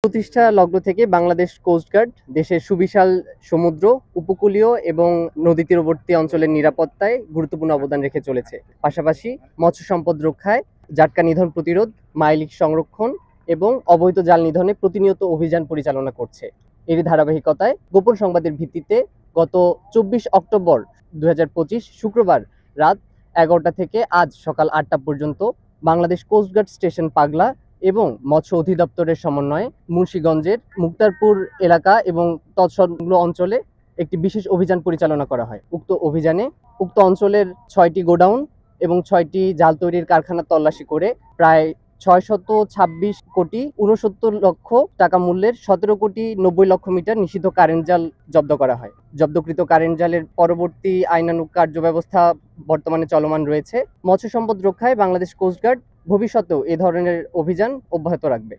প্রতিষ্ঠা লগ্ন থেকে বাংলাদেশ কোস্টগার্ড দেশের সুবিশাল সমুদ্র, উপকূলীয় এবং নদী তীরবর্তী অঞ্চলের নিরাপত্তায় গুরুত্বপূর্ণ অবদান রেখে চলেছে। পাশাপাশি মৎস্য সম্পদ রক্ষায়, জাটকা নিধন প্রতিরোধ, মাইলিক সংরক্ষণ এবং অবৈধ জাল নিধনে প্রতিনিয়ত অভিযান পরিচালনা করছে। এরই ধারাবাহিকতায় গোপন সংবাদের ভিত্তিতে গত 24 অক্টোবর 2025 শুক্রবার রাত 11টা থেকে আজ সকাল 8টা পর্যন্ত বাংলাদেশ কোস্টগার্ড স্টেশন পাগলা এবং মৎস্য অধিদপ্তরের সমন্বয়ে মুন্সিগঞ্জের মুক্তারপুর এলাকা এবং তৎসংলগ্ন অঞ্চলে একটি বিশেষ অভিযান পরিচালনা করা হয়। উক্ত অভিযানে উক্ত অঞ্চলের 6টি গোডাউন এবং 6টি জাল তৈরির কারখানা তল্লাশি করে প্রায় 626 কোটি 69 লক্ষ টাকা মূল্যের 17 কোটি 90 লক্ষ মিটার নিষিদ্ধ কারেন্ট জাল জব্দ করা হয়। জব্দকৃত কারেন্ট জালের পরবর্তী আইনানুগ কার্যব্যবস্থা বর্তমানে চলমান রয়েছে। মৎস্য সম্পদ রক্ষায় বাংলাদেশ কোস্টগার্ড ভবিষ্যতেও এ ধরনের অভিযান অব্যাহত রাখবে।